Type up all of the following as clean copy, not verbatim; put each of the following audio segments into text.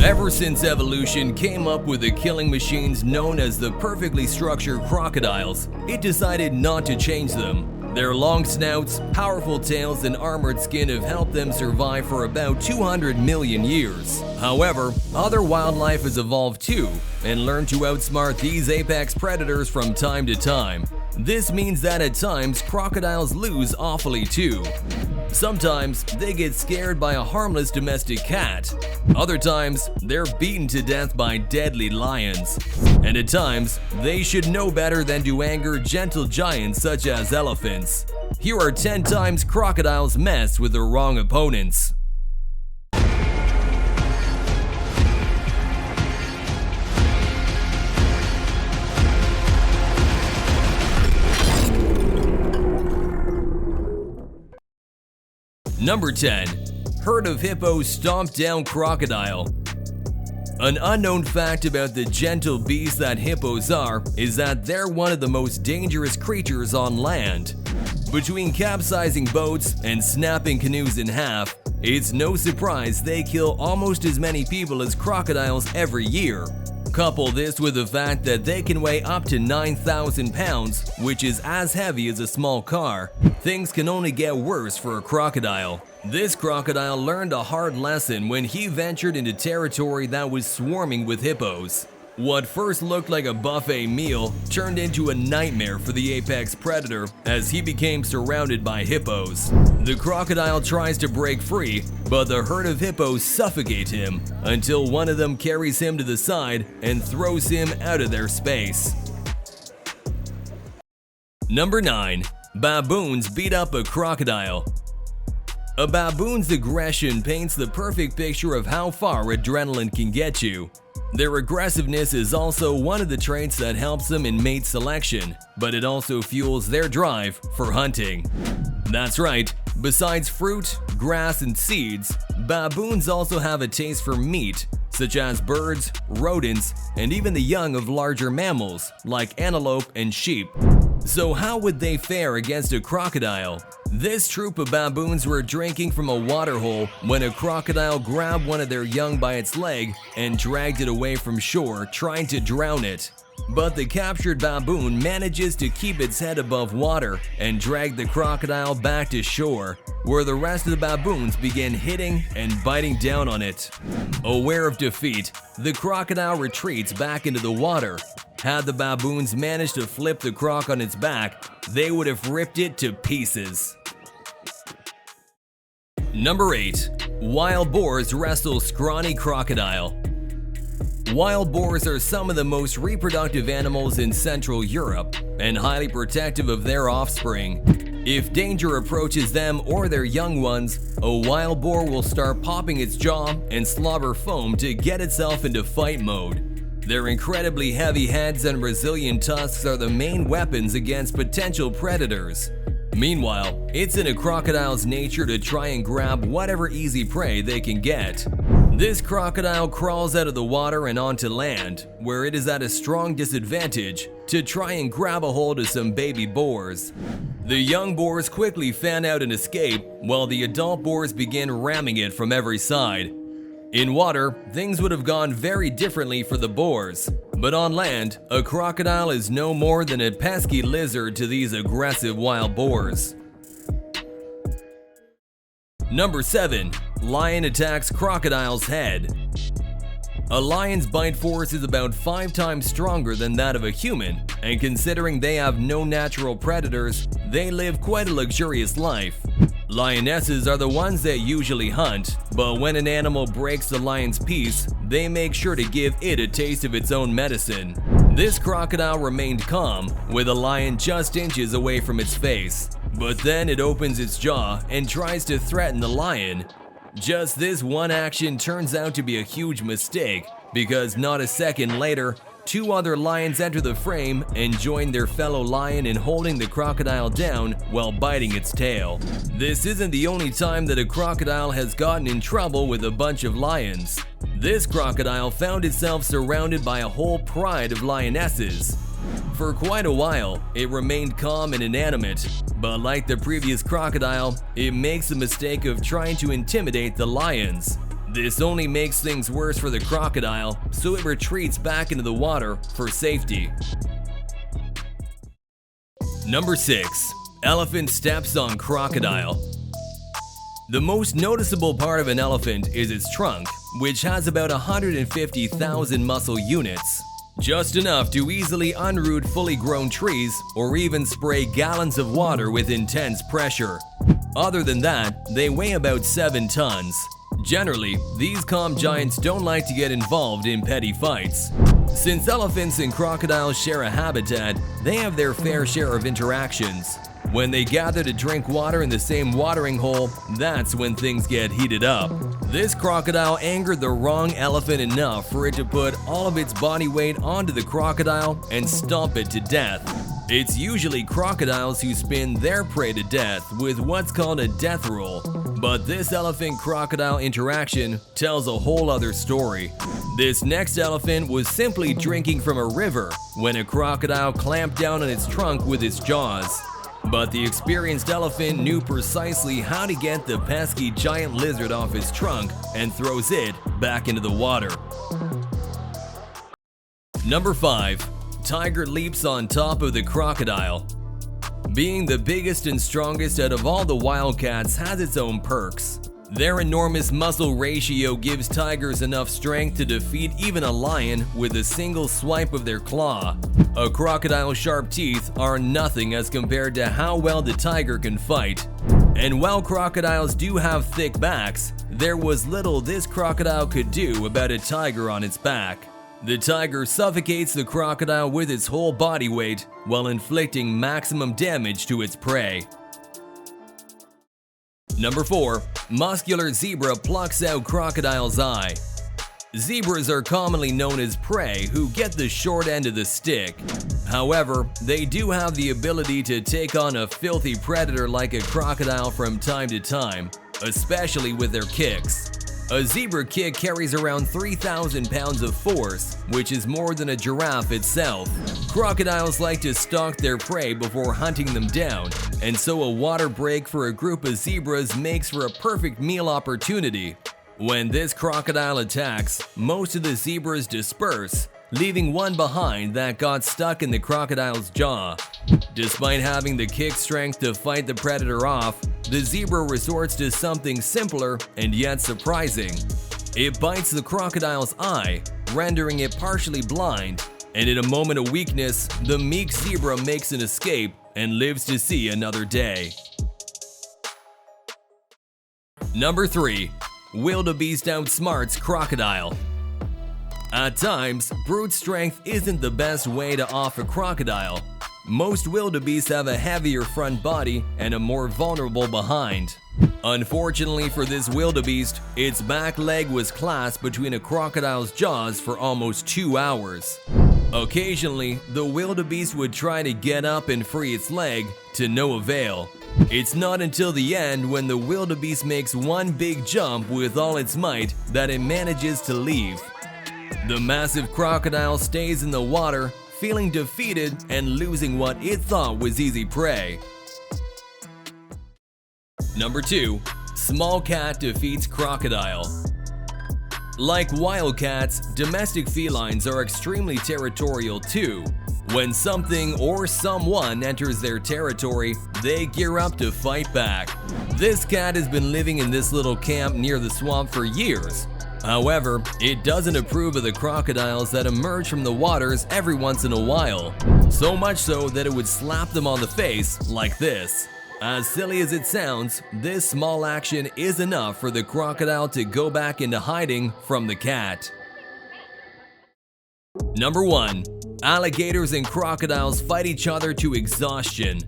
Ever since evolution came up with the killing machines known as the perfectly structured crocodiles, it decided not to change them. Their long snouts, powerful tails, and armored skin have helped them survive for about 200 million years. However, other wildlife has evolved too and learned to outsmart these apex predators from time to time. This means that at times, crocodiles lose awfully too. Sometimes, they get scared by a harmless domestic cat. Other times, they're beaten to death by deadly lions. And at times, they should know better than to anger gentle giants such as elephants. Here are 10 times crocodiles mess with the wrong opponents. Number 10. Herd of hippos stomp down crocodile. An unknown fact about the gentle beasts that hippos are is that they're one of the most dangerous creatures on land. Between capsizing boats and snapping canoes in half, it's no surprise they kill almost as many people as crocodiles every year. Couple this with the fact that they can weigh up to 9,000 pounds, which is as heavy as a small car. Things can only get worse for a crocodile. This crocodile learned a hard lesson when he ventured into territory that was swarming with hippos. What first looked like a buffet meal turned into a nightmare for the apex predator as he became surrounded by hippos. The crocodile tries to break free, but the herd of hippos suffocate him until one of them carries him to the side and throws him out of their space. Number 9. Baboons beat up a crocodile. A baboon's aggression paints the perfect picture of how far adrenaline can get you. Their aggressiveness is also one of the traits that helps them in mate selection, but it also fuels their drive for hunting. That's right, besides fruit, grass, and seeds, baboons also have a taste for meat, such as birds, rodents, and even the young of larger mammals like antelope and sheep. So how would they fare against a crocodile? This troop of baboons were drinking from a water hole when a crocodile grabbed one of their young by its leg and dragged it away from shore, trying to drown it. But the captured baboon manages to keep its head above water and drag the crocodile back to shore, where the rest of the baboons begin hitting and biting down on it. Aware of defeat, the crocodile retreats back into the water. Had the baboons managed to flip the croc on its back, they would have ripped it to pieces. Number 8. Wild boars wrestle scrawny crocodile. Wild boars are some of the most reproductive animals in Central Europe and highly protective of their offspring. If danger approaches them or their young ones, a wild boar will start popping its jaw and slobber foam to get itself into fight mode. Their incredibly heavy heads and resilient tusks are the main weapons against potential predators. Meanwhile, it's in a crocodile's nature to try and grab whatever easy prey they can get. This crocodile crawls out of the water and onto land, where it is at a strong disadvantage to try and grab a hold of some baby boars. The young boars quickly fan out and escape, while the adult boars begin ramming it from every side. In water, things would have gone very differently for the boars, but on land, a crocodile is no more than a pesky lizard to these aggressive wild boars. Number 7. Lion attacks crocodile's head. A lion's bite force is about 5 times stronger than that of a human, and considering they have no natural predators, they live quite a luxurious life. Lionesses are the ones that usually hunt, but when an animal breaks the lion's peace, they make sure to give it a taste of its own medicine. This crocodile remained calm, with a lion just inches away from its face, but then it opens its jaw and tries to threaten the lion. Just this one action turns out to be a huge mistake, because not a second later, 2 other lions enter the frame and join their fellow lion in holding the crocodile down while biting its tail. This isn't the only time that a crocodile has gotten in trouble with a bunch of lions. This crocodile found itself surrounded by a whole pride of lionesses. For quite a while, it remained calm and inanimate, but like the previous crocodile, it makes the mistake of trying to intimidate the lions. This only makes things worse for the crocodile, so it retreats back into the water for safety. Number 6. Elephant steps on crocodile. The most noticeable part of an elephant is its trunk, which has about 150,000 muscle units. Just enough to easily unroot fully grown trees or even spray gallons of water with intense pressure. Other than that, they weigh about 7 tons. Generally, these calm giants don't like to get involved in petty fights. Since elephants and crocodiles share a habitat, they have their fair share of interactions. When they gather to drink water in the same watering hole, that's when things get heated up. This crocodile angered the wrong elephant enough for it to put all of its body weight onto the crocodile and stomp it to death. It's usually crocodiles who spin their prey to death with what's called a death roll, but this elephant-crocodile interaction tells a whole other story. This next elephant was simply drinking from a river when a crocodile clamped down on its trunk with its jaws. But the experienced elephant knew precisely how to get the pesky giant lizard off its trunk and throws it back into the water. Number 5. Tiger leaps on top of the crocodile. Being the biggest and strongest out of all the wildcats has its own perks. Their enormous muscle ratio gives tigers enough strength to defeat even a lion with a single swipe of their claw. A crocodile's sharp teeth are nothing as compared to how well the tiger can fight. And while crocodiles do have thick backs, there was little this crocodile could do about a tiger on its back. The tiger suffocates the crocodile with its whole body weight while inflicting maximum damage to its prey. Number 4. Muscular zebra plucks out crocodile's eye. Zebras are commonly known as prey who get the short end of the stick. However, they do have the ability to take on a filthy predator like a crocodile from time to time, especially with their kicks. A zebra kick carries around 3,000 pounds of force, which is more than a giraffe itself. Crocodiles like to stalk their prey before hunting them down, and so a water break for a group of zebras makes for a perfect meal opportunity. When this crocodile attacks, most of the zebras disperse, leaving one behind that got stuck in the crocodile's jaw. Despite having the kick strength to fight the predator off, the zebra resorts to something simpler and yet surprising. It bites the crocodile's eye, rendering it partially blind, and in a moment of weakness, the meek zebra makes an escape and lives to see another day. Number 3. Wildebeest outsmarts crocodile. At times, brute strength isn't the best way to off a crocodile. Most wildebeests have a heavier front body and a more vulnerable behind. Unfortunately for this wildebeest, its back leg was clasped between a crocodile's jaws for almost 2 hours. Occasionally, the wildebeest would try to get up and free its leg, to no avail. It's not until the end when the wildebeest makes one big jump with all its might that it manages to leave. The massive crocodile stays in the water, feeling defeated and losing what it thought was easy prey. Number 2. Small cat defeats crocodile. Like wildcats, domestic felines are extremely territorial too. When something or someone enters their territory, they gear up to fight back. This cat has been living in this little camp near the swamp for years. However, it doesn't approve of the crocodiles that emerge from the waters every once in a while. So much so that it would slap them on the face like this. As silly as it sounds, this small action is enough for the crocodile to go back into hiding from the cat. Number 1. Alligators and crocodiles fight each other to exhaustion.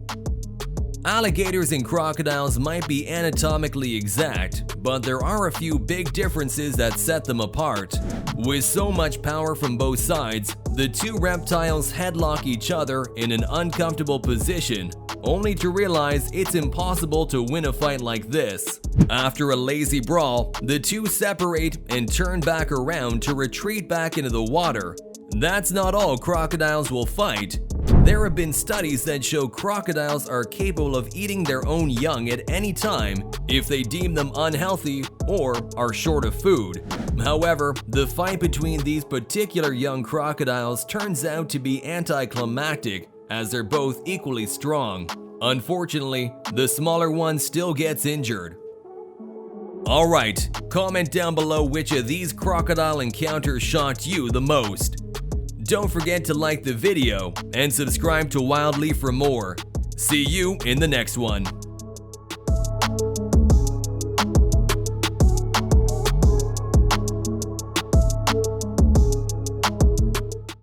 Alligators and crocodiles might be anatomically exact, but there are a few big differences that set them apart. With so much power from both sides, the two reptiles headlock each other in an uncomfortable position, only to realize it's impossible to win a fight like this. After a lazy brawl, the two separate and turn back around to retreat back into the water. That's not all crocodiles will fight. There have been studies that show crocodiles are capable of eating their own young at any time if they deem them unhealthy or are short of food. However, the fight between these particular young crocodiles turns out to be anticlimactic, as they're both equally strong. Unfortunately, the smaller one still gets injured. Alright, comment down below which of these crocodile encounters shocked you the most. Don't forget to like the video and subscribe to Wildely for more. See you in the next one.